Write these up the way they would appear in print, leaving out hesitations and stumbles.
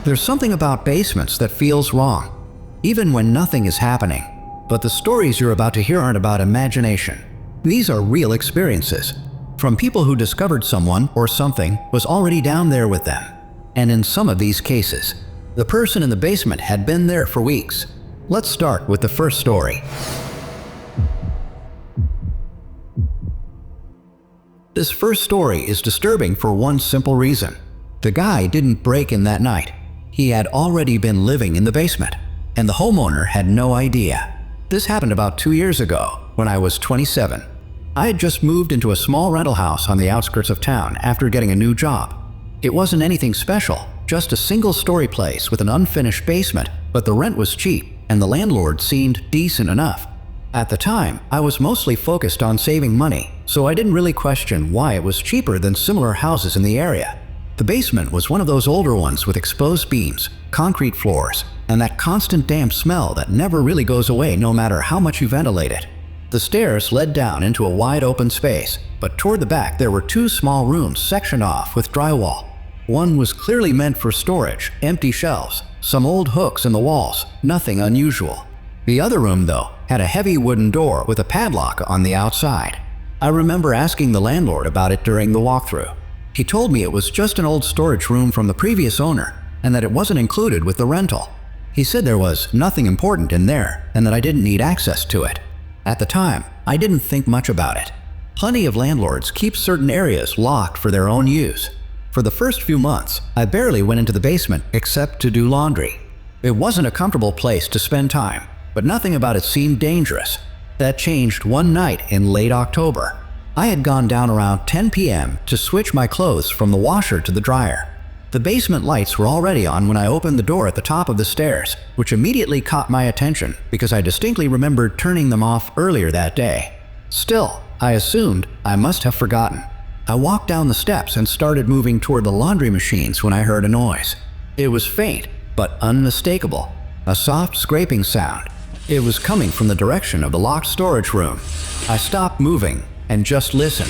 There's something about basements that feels wrong, even when nothing is happening. But the stories you're about to hear aren't about imagination. These are real experiences, from people who discovered someone or something was already down there with them. And in some of these cases, the person in the basement had been there for weeks. Let's start with the first story. This first story is disturbing for one simple reason. The guy didn't break in that night. He had already been living in the basement, and the homeowner had no idea. This happened about 2 years ago, when I was 27. I had just moved into a small rental house on the outskirts of town after getting a new job. It wasn't anything special, just a single-story place with an unfinished basement, but the rent was cheap, and the landlord seemed decent enough. At the time, I was mostly focused on saving money, so I didn't really question why it was cheaper than similar houses in the area. The basement was one of those older ones with exposed beams, concrete floors, and that constant damp smell that never really goes away no matter how much you ventilate it. The stairs led down into a wide open space, but toward the back there were 2 small rooms sectioned off with drywall. One was clearly meant for storage, empty shelves, some old hooks in the walls, nothing unusual. The other room, though, had a heavy wooden door with a padlock on the outside. I remember asking the landlord about it during the walkthrough. He told me it was just an old storage room from the previous owner, and that it wasn't included with the rental. He said there was nothing important in there, and that I didn't need access to it. At the time, I didn't think much about it. Plenty of landlords keep certain areas locked for their own use. For the first few months, I barely went into the basement except to do laundry. It wasn't a comfortable place to spend time, but nothing about it seemed dangerous. That changed one night in late October. I had gone down around 10 p.m. to switch my clothes from the washer to the dryer. The basement lights were already on when I opened the door at the top of the stairs, which immediately caught my attention because I distinctly remembered turning them off earlier that day. Still, I assumed I must have forgotten. I walked down the steps and started moving toward the laundry machines when I heard a noise. It was faint, but unmistakable. A soft scraping sound. It was coming from the direction of the locked storage room. I stopped moving and just listened.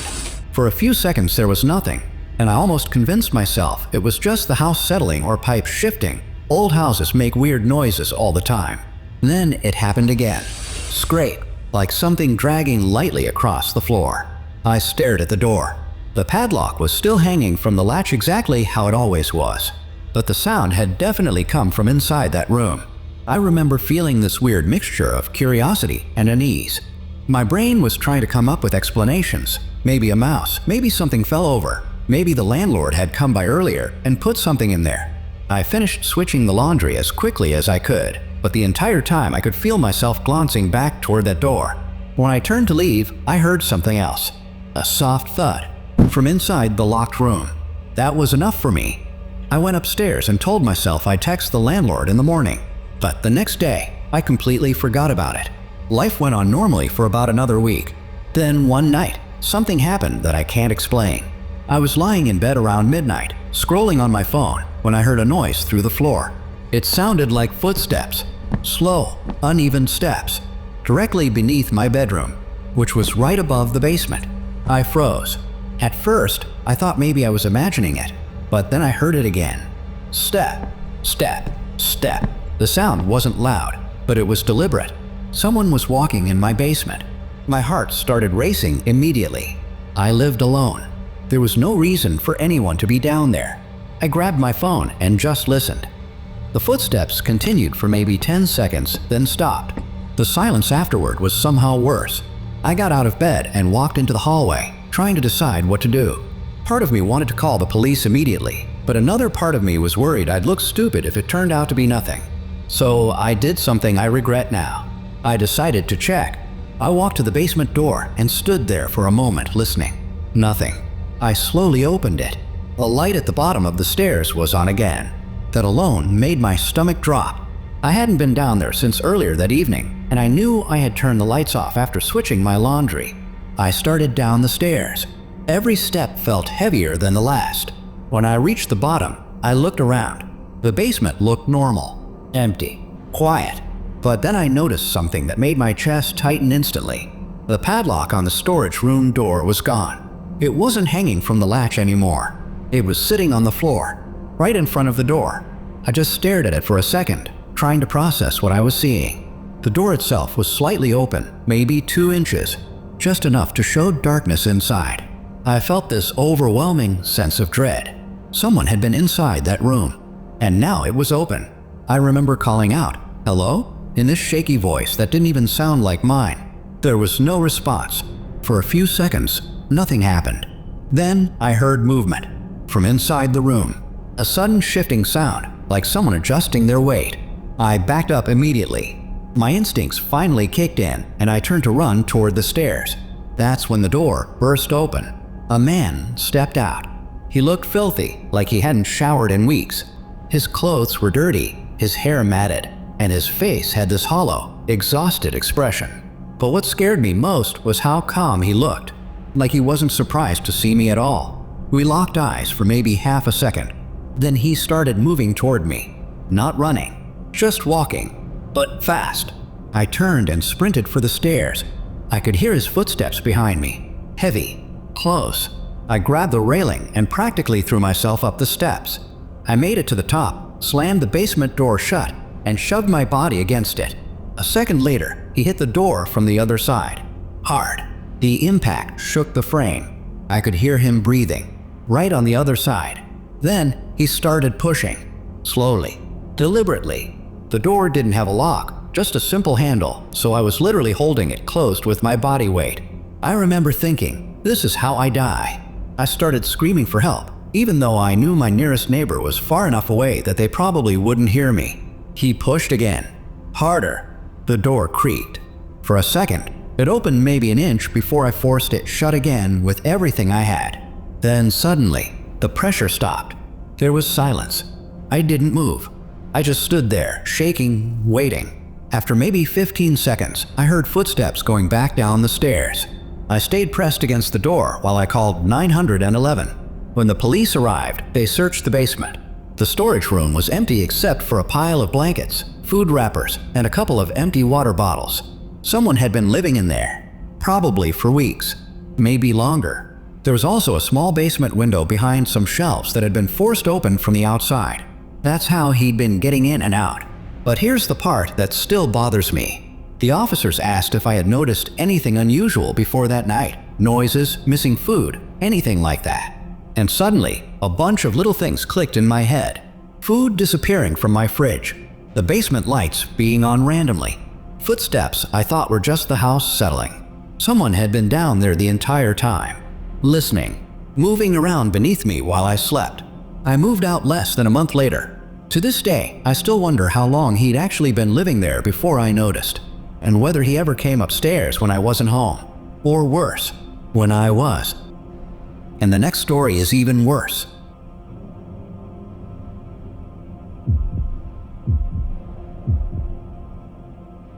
For a few seconds there was nothing, and I almost convinced myself it was just the house settling or pipes shifting. Old houses make weird noises all the time. Then it happened again. Scrape, like something dragging lightly across the floor. I stared at the door. The padlock was still hanging from the latch exactly how it always was, but the sound had definitely come from inside that room. I remember feeling this weird mixture of curiosity and unease. My brain was trying to come up with explanations. Maybe a mouse, maybe something fell over, maybe the landlord had come by earlier and put something in there. I finished switching the laundry as quickly as I could, but the entire time I could feel myself glancing back toward that door. When I turned to leave, I heard something else. A soft thud from inside the locked room. That was enough for me. I went upstairs and told myself I'd text the landlord in the morning. But the next day, I completely forgot about it. Life went on normally for about another week. Then one night, something happened that I can't explain. I was lying in bed around midnight, scrolling on my phone, when I heard a noise through the floor. It sounded like footsteps, slow, uneven steps, directly beneath my bedroom, which was right above the basement. I froze. At first, I thought maybe I was imagining it, but then I heard it again. Step, step, step. The sound wasn't loud, but it was deliberate. Someone was walking in my basement. My heart started racing immediately. I lived alone. There was no reason for anyone to be down there. I grabbed my phone and just listened. The footsteps continued for maybe 10 seconds, then stopped. The silence afterward was somehow worse. I got out of bed and walked into the hallway, trying to decide what to do. Part of me wanted to call the police immediately, but another part of me was worried I'd look stupid if it turned out to be nothing. So I did something I regret now. I decided to check. I walked to the basement door and stood there for a moment listening. Nothing. I slowly opened it. The light at the bottom of the stairs was on again. That alone made my stomach drop. I hadn't been down there since earlier that evening, and I knew I had turned the lights off after switching my laundry. I started down the stairs. Every step felt heavier than the last. When I reached the bottom, I looked around. The basement looked normal, empty, quiet. But then I noticed something that made my chest tighten instantly. The padlock on the storage room door was gone. It wasn't hanging from the latch anymore. It was sitting on the floor, right in front of the door. I just stared at it for a second, trying to process what I was seeing. The door itself was slightly open, maybe 2 inches, just enough to show darkness inside. I felt this overwhelming sense of dread. Someone had been inside that room, and now it was open. I remember calling out, "Hello?" in this shaky voice that didn't even sound like mine. There was no response. For a few seconds, nothing happened. Then I heard movement from inside the room, a sudden shifting sound, like someone adjusting their weight. I backed up immediately. My instincts finally kicked in, and I turned to run toward the stairs. That's when the door burst open. A man stepped out. He looked filthy, like he hadn't showered in weeks. His clothes were dirty, his hair matted, and his face had this hollow, exhausted expression. But what scared me most was how calm he looked, like he wasn't surprised to see me at all. We locked eyes for maybe half a second. Then he started moving toward me. Not running, just walking, but fast. I turned and sprinted for the stairs. I could hear his footsteps behind me, heavy, close. I grabbed the railing and practically threw myself up the steps. I made it to the top, slammed the basement door shut, and shoved my body against it. A second later, he hit the door from the other side. Hard. The impact shook the frame. I could hear him breathing, right on the other side. Then he started pushing, slowly, deliberately. The door didn't have a lock, just a simple handle, so I was literally holding it closed with my body weight. I remember thinking, this is how I die. I started screaming for help, even though I knew my nearest neighbor was far enough away that they probably wouldn't hear me. He pushed again, harder. The door creaked. For a second, it opened maybe an inch before I forced it shut again with everything I had. Then suddenly, the pressure stopped. There was silence. I didn't move. I just stood there, shaking, waiting. After maybe 15 seconds, I heard footsteps going back down the stairs. I stayed pressed against the door while I called 911. When the police arrived, they searched the basement. The storage room was empty except for a pile of blankets, food wrappers, and a couple of empty water bottles. Someone had been living in there, probably for weeks, maybe longer. There was also a small basement window behind some shelves that had been forced open from the outside. That's how he'd been getting in and out. But here's the part that still bothers me. The officers asked if I had noticed anything unusual before that night. Noises, missing food, anything like that. And suddenly, a bunch of little things clicked in my head. Food disappearing from my fridge. The basement lights being on randomly. Footsteps I thought were just the house settling. Someone had been down there the entire time, listening, moving around beneath me while I slept. I moved out less than a month later. To this day, I still wonder how long he'd actually been living there before I noticed, and whether he ever came upstairs when I wasn't home, or worse, when I was. And the next story is even worse.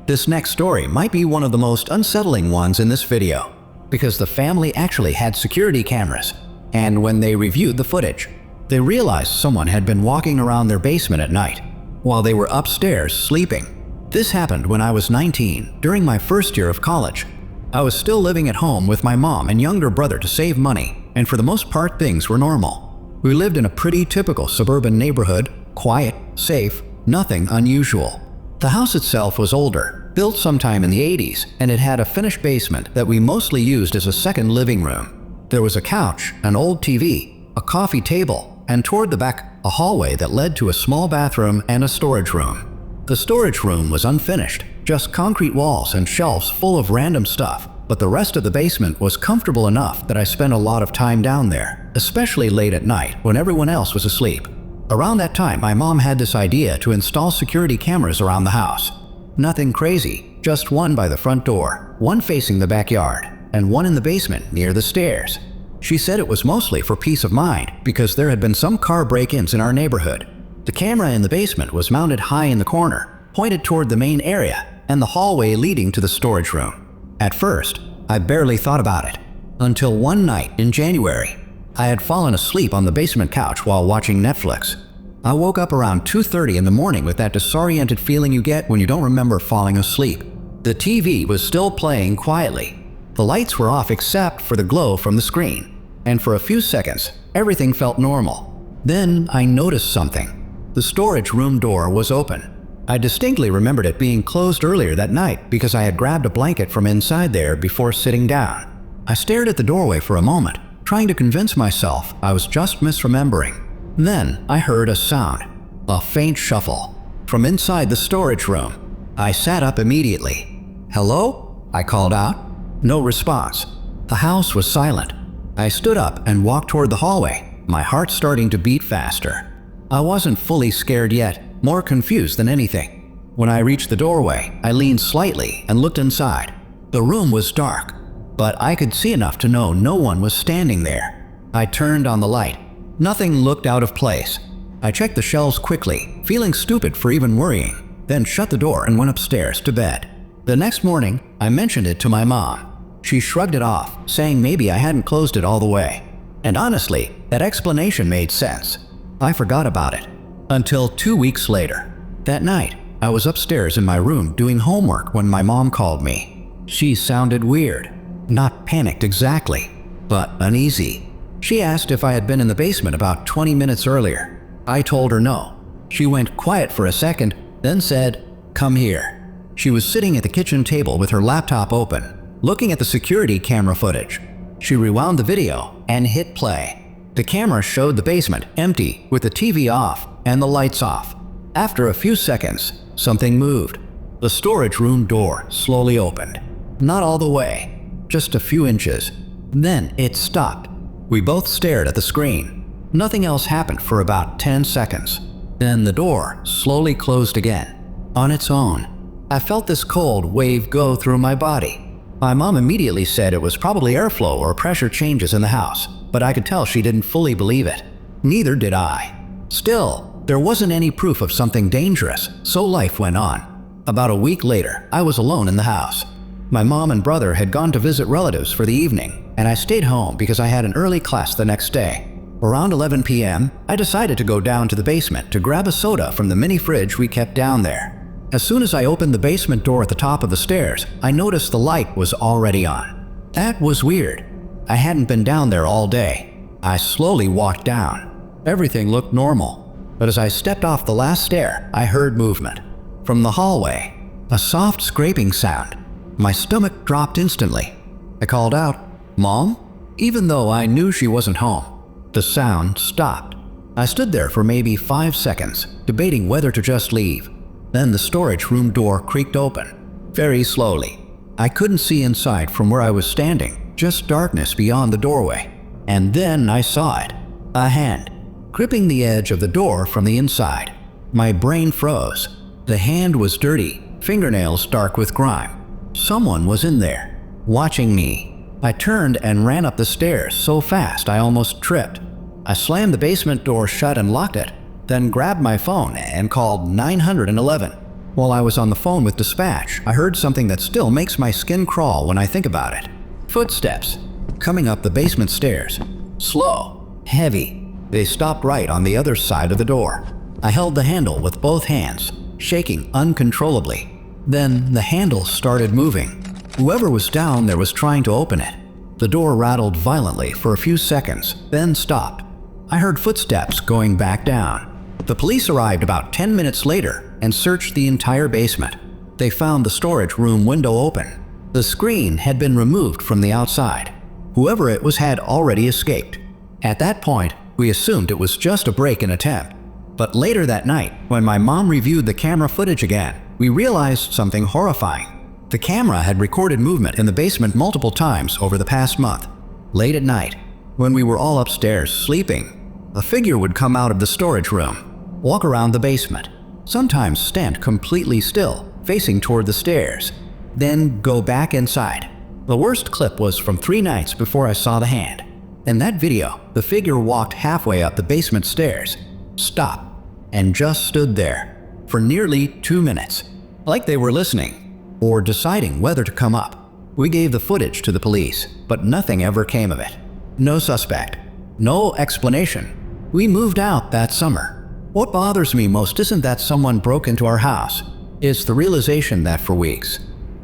This next story might be one of the most unsettling ones in this video, because the family actually had security cameras, and when they reviewed the footage, they realized someone had been walking around their basement at night, while they were upstairs sleeping. This happened when I was 19, during my first year of college. I was still living at home with my mom and younger brother to save money, and for the most part things were normal. We lived in a pretty typical suburban neighborhood, quiet, safe, nothing unusual. The house itself was older, built sometime in the 80s, and it had a finished basement that we mostly used as a second living room. There was a couch, an old TV, a coffee table, and toward the back, a hallway that led to a small bathroom and a storage room. The storage room was unfinished, just concrete walls and shelves full of random stuff, but the rest of the basement was comfortable enough that I spent a lot of time down there, especially late at night when everyone else was asleep. Around that time, my mom had this idea to install security cameras around the house. Nothing crazy, just one by the front door, one facing the backyard, and one in the basement near the stairs. She said it was mostly for peace of mind because there had been some car break-ins in our neighborhood. The camera in the basement was mounted high in the corner, pointed toward the main area and the hallway leading to the storage room. At first, I barely thought about it, until one night in January. I had fallen asleep on the basement couch while watching Netflix. I woke up around 2:30 in the morning with that disoriented feeling you get when you don't remember falling asleep. The TV was still playing quietly. The lights were off except for the glow from the screen, and for a few seconds, everything felt normal. Then I noticed something. The storage room door was open. I distinctly remembered it being closed earlier that night because I had grabbed a blanket from inside there before sitting down. I stared at the doorway for a moment, trying to convince myself I was just misremembering. Then I heard a sound, a faint shuffle, from inside the storage room. I sat up immediately. "Hello?" I called out. No response. The house was silent. I stood up and walked toward the hallway, my heart starting to beat faster. I wasn't fully scared yet, more confused than anything. When I reached the doorway, I leaned slightly and looked inside. The room was dark, but I could see enough to know no one was standing there. I turned on the light. Nothing looked out of place. I checked the shelves quickly, feeling stupid for even worrying, then shut the door and went upstairs to bed. The next morning, I mentioned it to my mom. She shrugged it off, saying maybe I hadn't closed it all the way. And honestly, that explanation made sense. I forgot about it. Until 2 weeks later. That night, I was upstairs in my room doing homework when my mom called me. She sounded weird. Not panicked exactly, but uneasy. She asked if I had been in the basement about 20 minutes earlier. I told her no. She went quiet for a second, then said, "Come here." She was sitting at the kitchen table with her laptop open, looking at the security camera footage. She rewound the video and hit play. The camera showed the basement empty with the TV off and the lights off. After a few seconds, something moved. The storage room door slowly opened. Not all the way, just a few inches. Then it stopped. We both stared at the screen. Nothing else happened for about 10 seconds. Then the door slowly closed again, on its own. I felt this cold wave go through my body. My mom immediately said it was probably airflow or pressure changes in the house, but I could tell she didn't fully believe it. Neither did I. Still, there wasn't any proof of something dangerous, so life went on. About a week later, I was alone in the house. My mom and brother had gone to visit relatives for the evening, and I stayed home because I had an early class the next day. Around 11 p.m., I decided to go down to the basement to grab a soda from the mini fridge we kept down there. As soon as I opened the basement door at the top of the stairs, I noticed the light was already on. That was weird. I hadn't been down there all day. I slowly walked down. Everything looked normal, but as I stepped off the last stair, I heard movement. From the hallway, a soft scraping sound. My stomach dropped instantly. I called out, "Mom?" Even though I knew she wasn't home. The sound stopped. I stood there for maybe 5 seconds, debating whether to just leave. Then the storage room door creaked open, very slowly. I couldn't see inside from where I was standing, just darkness beyond the doorway. And then I saw it, a hand, gripping the edge of the door from the inside. My brain froze. The hand was dirty, fingernails dark with grime. Someone was in there, watching me. I turned and ran up the stairs so fast I almost tripped. I slammed the basement door shut and locked it, then grabbed my phone and called 911. While I was on the phone with dispatch, I heard something that still makes my skin crawl when I think about it. Footsteps, coming up the basement stairs. Slow, heavy. They stopped right on the other side of the door. I held the handle with both hands, shaking uncontrollably. Then the handle started moving. Whoever was down there was trying to open it. The door rattled violently for a few seconds, then stopped. I heard footsteps going back down. The police arrived about 10 minutes later and searched the entire basement. They found the storage room window open. The screen had been removed from the outside. Whoever it was had already escaped. At that point, we assumed it was just a break-in attempt. But later that night, when my mom reviewed the camera footage again, we realized something horrifying. The camera had recorded movement in the basement multiple times over the past month. Late at night, when we were all upstairs sleeping, a figure would come out of the storage room, walk around the basement, sometimes stand completely still, facing toward the stairs, then go back inside. The worst clip was from 3 nights before I saw the hand. In that video, the figure walked halfway up the basement stairs, stopped, and just stood there for nearly 2 minutes, like they were listening or deciding whether to come up. We gave the footage to the police, but nothing ever came of it. No suspect, no explanation. We moved out that summer. What bothers me most isn't that someone broke into our house. It's the realization that for weeks,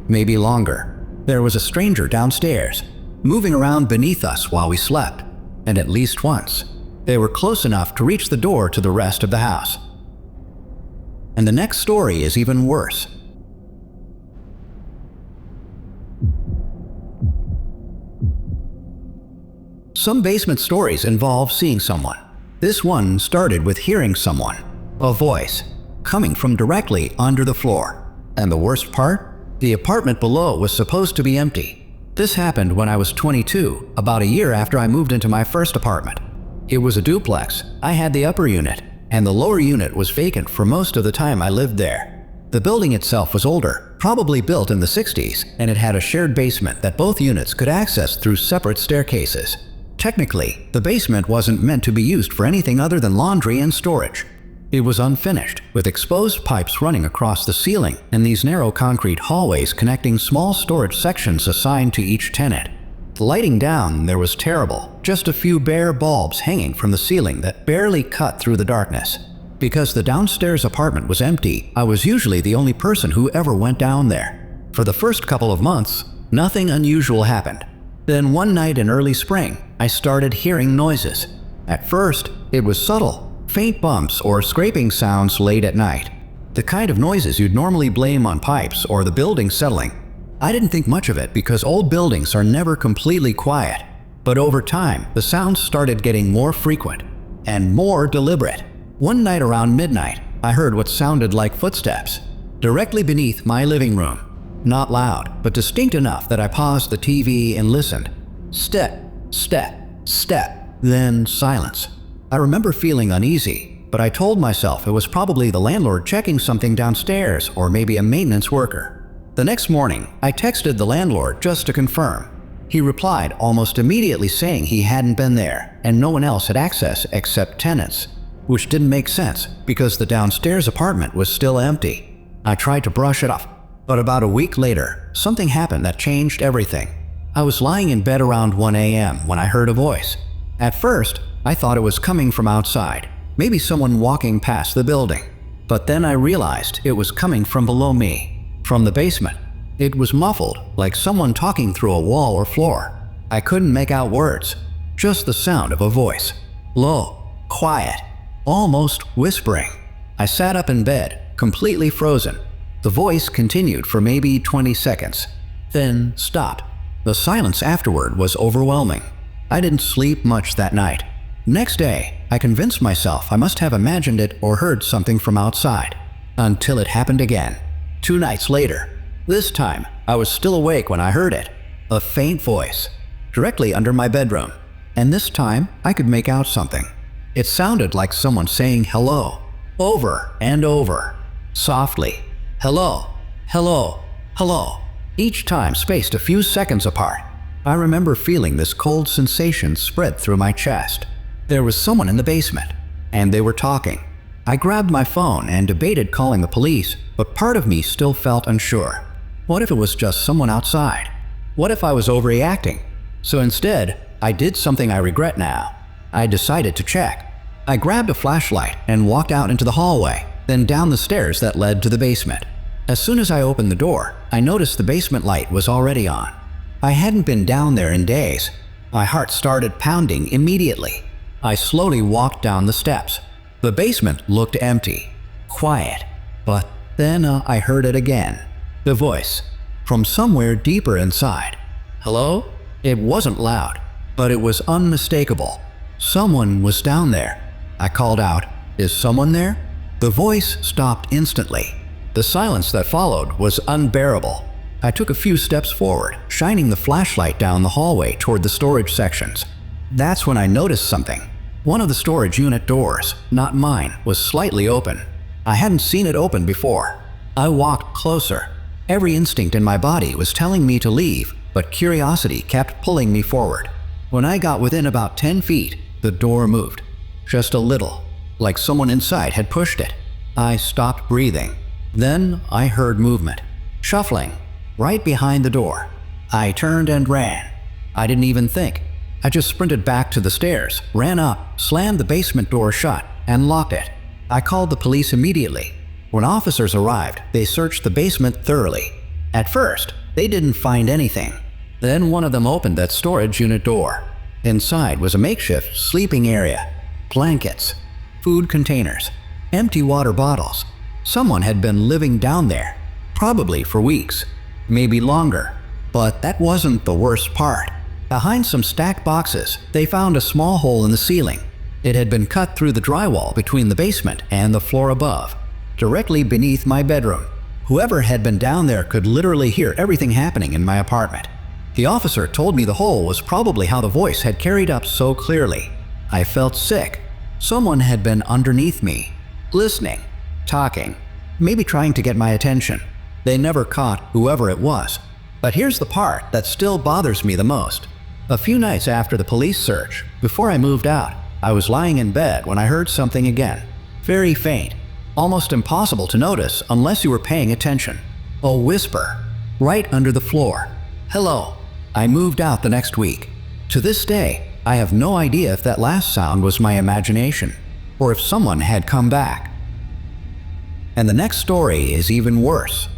maybe longer, there was a stranger downstairs, moving around beneath us while we slept. And at least once, they were close enough to reach the door to the rest of the house. And the next story is even worse. Some basement stories involve seeing someone. This one started with hearing someone, a voice, coming from directly under the floor. And the worst part? The apartment below was supposed to be empty. This happened when I was 22, about a year after I moved into my first apartment. It was a duplex. I had the upper unit, and the lower unit was vacant for most of the time I lived there. The building itself was older, probably built in the 60s, and it had a shared basement that both units could access through separate staircases. Technically, the basement wasn't meant to be used for anything other than laundry and storage. It was unfinished, with exposed pipes running across the ceiling and these narrow concrete hallways connecting small storage sections assigned to each tenant. The lighting down there was terrible, just a few bare bulbs hanging from the ceiling that barely cut through the darkness. Because the downstairs apartment was empty, I was usually the only person who ever went down there. For the first couple of months, nothing unusual happened. Then one night in early spring, I started hearing noises. At first, it was subtle, faint bumps or scraping sounds late at night. The kind of noises you'd normally blame on pipes or the building settling. I didn't think much of it because old buildings are never completely quiet. But over time, the sounds started getting more frequent and more deliberate. One night around midnight, I heard what sounded like footsteps directly beneath my living room. Not loud, but distinct enough that I paused the TV and listened. Step, step, step, then silence. I remember feeling uneasy, but I told myself it was probably the landlord checking something downstairs or maybe a maintenance worker. The next morning, I texted the landlord just to confirm. He replied almost immediately saying he hadn't been there and no one else had access except tenants, which didn't make sense because the downstairs apartment was still empty. I tried to brush it off, but about a week later, something happened that changed everything. I was lying in bed around 1 a.m. when I heard a voice. At first, I thought it was coming from outside, maybe someone walking past the building. But then I realized it was coming from below me, from the basement. It was muffled, like someone talking through a wall or floor. I couldn't make out words, just the sound of a voice. Low, quiet, almost whispering. I sat up in bed, completely frozen. The voice continued for maybe 20 seconds, then stopped. The silence afterward was overwhelming. I didn't sleep much that night. Next day, I convinced myself I must have imagined it or heard something from outside, until it happened again. 2 nights later. This time, I was still awake when I heard it. A faint voice, directly under my bedroom. And this time, I could make out something. It sounded like someone saying hello, over and over, softly. Hello, hello, hello. Each time spaced a few seconds apart. I remember feeling this cold sensation spread through my chest. There was someone in the basement, and they were talking. I grabbed my phone and debated calling the police, but part of me still felt unsure. What if it was just someone outside? What if I was overreacting? So instead, I did something I regret now. I decided to check. I grabbed a flashlight and walked out into the hallway, then down the stairs that led to the basement. As soon as I opened the door, I noticed the basement light was already on. I hadn't been down there in days. My heart started pounding immediately. I slowly walked down the steps. The basement looked empty, quiet, but then I heard it again. The voice, from somewhere deeper inside. Hello? It wasn't loud, but it was unmistakable. Someone was down there. I called out, "Is someone there?" The voice stopped instantly. The silence that followed was unbearable. I took a few steps forward, shining the flashlight down the hallway toward the storage sections. That's when I noticed something. One of the storage unit doors, not mine, was slightly open. I hadn't seen it open before. I walked closer. Every instinct in my body was telling me to leave, but curiosity kept pulling me forward. When I got within about 10 feet, the door moved. Just a little, like someone inside had pushed it. I stopped breathing. Then I heard movement, shuffling, right behind the door. I turned and ran. I didn't even think. I just sprinted back to the stairs, ran up, slammed the basement door shut, and locked it. I called the police immediately. When officers arrived, they searched the basement thoroughly. At first, they didn't find anything. Then one of them opened that storage unit door. Inside was a makeshift sleeping area, blankets, food containers, empty water bottles. Someone had been living down there, probably for weeks, maybe longer. But that wasn't the worst part. Behind some stacked boxes, they found a small hole in the ceiling. It had been cut through the drywall between the basement and the floor above, directly beneath my bedroom. Whoever had been down there could literally hear everything happening in my apartment. The officer told me the hole was probably how the voice had carried up so clearly. I felt sick. Someone had been underneath me, listening, talking, maybe trying to get my attention. They never caught whoever it was. But here's the part that still bothers me the most. A few nights after the police search, before I moved out, I was lying in bed when I heard something again. Very faint, almost impossible to notice unless you were paying attention. A whisper, right under the floor. Hello. I moved out the next week. To this day, I have no idea if that last sound was my imagination, or if someone had come back. And the next story is even worse.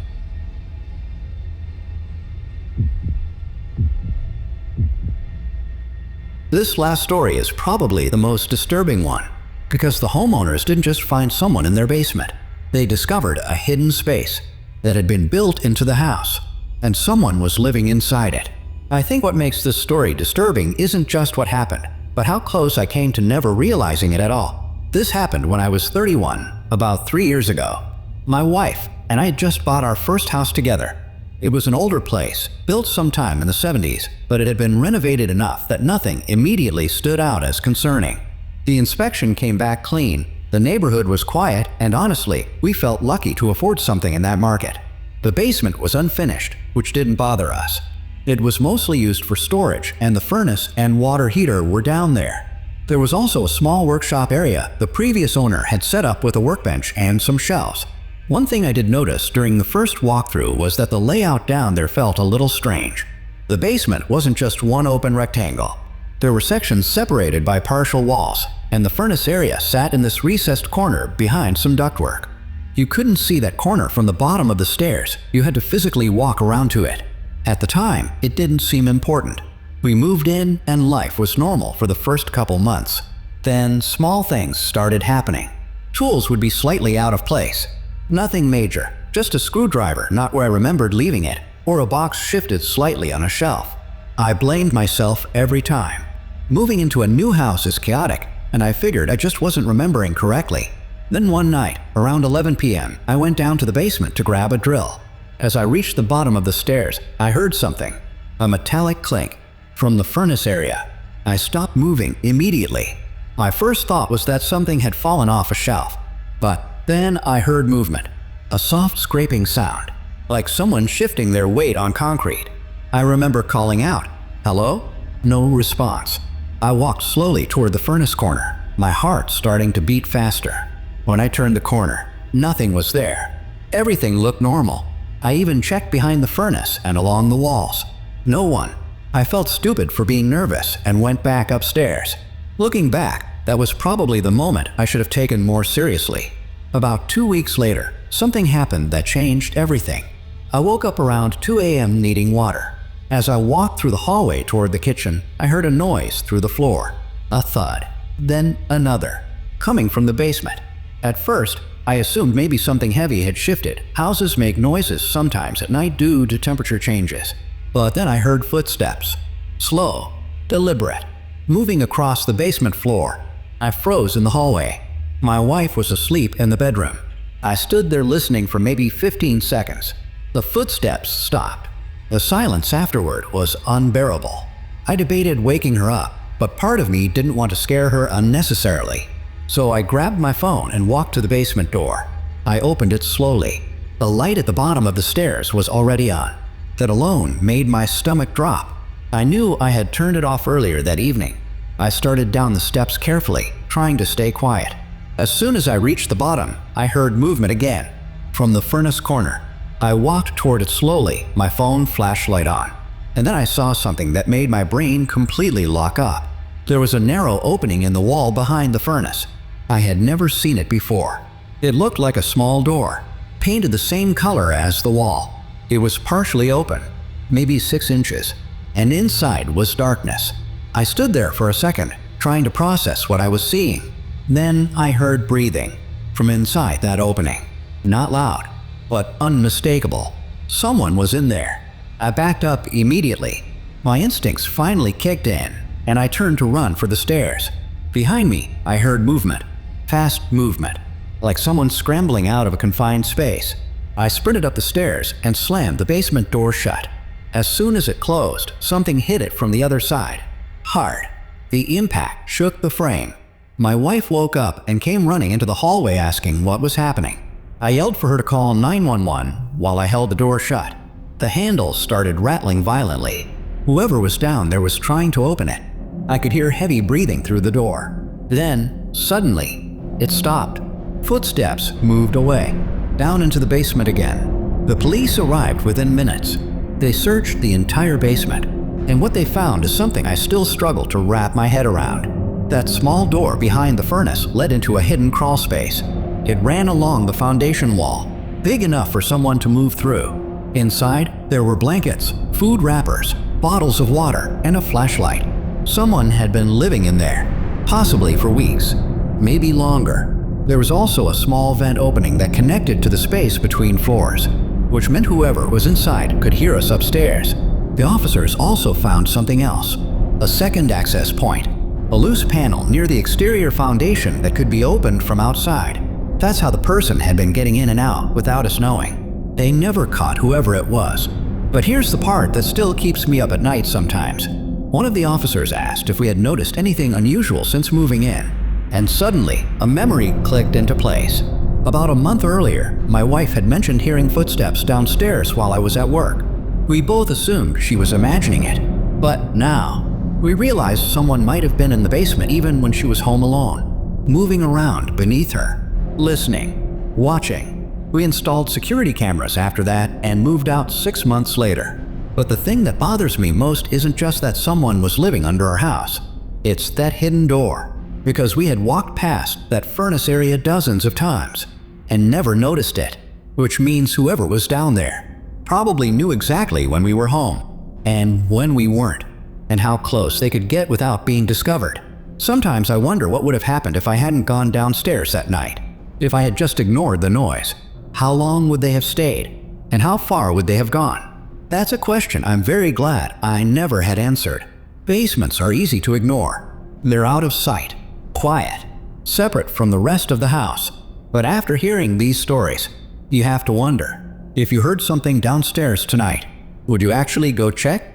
This last story is probably the most disturbing one, because the homeowners didn't just find someone in their basement. They discovered a hidden space that had been built into the house, and someone was living inside it. I think what makes this story disturbing isn't just what happened, but how close I came to never realizing it at all. This happened when I was 31, about 3 years ago. My wife and I had just bought our first house together. It was an older place, built sometime in the 70s, but it had been renovated enough that nothing immediately stood out as concerning. The inspection came back clean, the neighborhood was quiet, and honestly, we felt lucky to afford something in that market. The basement was unfinished, which didn't bother us. It was mostly used for storage, and the furnace and water heater were down there. There was also a small workshop area the previous owner had set up with a workbench and some shelves. One thing I did notice during the first walkthrough was that the layout down there felt a little strange. The basement wasn't just one open rectangle. There were sections separated by partial walls, and the furnace area sat in this recessed corner behind some ductwork. You couldn't see that corner from the bottom of the stairs. You had to physically walk around to it. At the time, it didn't seem important. We moved in and life was normal for the first couple months. Then small things started happening. Tools would be slightly out of place. Nothing major, just a screwdriver not where I remembered leaving it, or a box shifted slightly on a shelf. I blamed myself every time. Moving into a new house is chaotic, and I figured I just wasn't remembering correctly. Then one night, around 11 p.m., I went down to the basement to grab a drill. As I reached the bottom of the stairs, I heard something, a metallic clink, from the furnace area. I stopped moving immediately. My first thought was that something had fallen off a shelf, but then I heard movement, a soft scraping sound, like someone shifting their weight on concrete. I remember calling out, "Hello?" No response. I walked slowly toward the furnace corner, my heart starting to beat faster. When I turned the corner, nothing was there. Everything looked normal. I even checked behind the furnace and along the walls. No one. I felt stupid for being nervous and went back upstairs. Looking back, that was probably the moment I should have taken more seriously. About 2 weeks later, something happened that changed everything. I woke up around 2 a.m. needing water. As I walked through the hallway toward the kitchen, I heard a noise through the floor. A thud, then another, coming from the basement. At first, I assumed maybe something heavy had shifted. Houses make noises sometimes at night due to temperature changes. But then I heard footsteps. Slow, deliberate, moving across the basement floor. I froze in the hallway. My wife was asleep in the bedroom. I stood there listening for maybe 15 seconds. The footsteps stopped. The silence afterward was unbearable. I debated waking her up, but part of me didn't want to scare her unnecessarily. So I grabbed my phone and walked to the basement door. I opened it slowly. The light at the bottom of the stairs was already on. That alone made my stomach drop. I knew I had turned it off earlier that evening. I started down the steps carefully, trying to stay quiet. As soon as I reached the bottom, I heard movement again. From the furnace corner, I walked toward it slowly, my phone flashlight on. And then I saw something that made my brain completely lock up. There was a narrow opening in the wall behind the furnace. I had never seen it before. It looked like a small door, painted the same color as the wall. It was partially open, maybe 6 inches, and inside was darkness. I stood there for a second, trying to process what I was seeing. Then I heard breathing from inside that opening. Not loud, but unmistakable. Someone was in there. I backed up immediately. My instincts finally kicked in, and I turned to run for the stairs. Behind me, I heard movement. Fast movement, like someone scrambling out of a confined space. I sprinted up the stairs and slammed the basement door shut. As soon as it closed, something hit it from the other side. Hard. The impact shook the frame. My wife woke up and came running into the hallway asking what was happening. I yelled for her to call 911 while I held the door shut. The handle started rattling violently. Whoever was down there was trying to open it. I could hear heavy breathing through the door. Then, suddenly, it stopped. Footsteps moved away, down into the basement again. The police arrived within minutes. They searched the entire basement, and what they found is something I still struggle to wrap my head around. That small door behind the furnace led into a hidden crawl space. It ran along the foundation wall, big enough for someone to move through. Inside, there were blankets, food wrappers, bottles of water, and a flashlight. Someone had been living in there, possibly for weeks, maybe longer. There was also a small vent opening that connected to the space between floors, which meant whoever was inside could hear us upstairs. The officers also found something else, a second access point, a loose panel near the exterior foundation that could be opened from outside. That's how the person had been getting in and out without us knowing. They never caught whoever it was. But here's the part that still keeps me up at night sometimes. One of the officers asked if we had noticed anything unusual since moving in, and suddenly a memory clicked into place. About a month earlier, my wife had mentioned hearing footsteps downstairs while I was at work. We both assumed she was imagining it, but now we realized someone might have been in the basement even when she was home alone, moving around beneath her, listening, watching. We installed security cameras after that and moved out 6 months later. But the thing that bothers me most isn't just that someone was living under our house. It's that hidden door. Because we had walked past that furnace area dozens of times and never noticed it, which means whoever was down there probably knew exactly when we were home and when we weren't, and how close they could get without being discovered. Sometimes I wonder what would have happened if I hadn't gone downstairs that night. If I had just ignored the noise, how long would they have stayed, and how far would they have gone? That's a question I'm very glad I never had answered. Basements are easy to ignore. They're out of sight, quiet, separate from the rest of the house. But after hearing these stories, you have to wonder, if you heard something downstairs tonight, would you actually go check?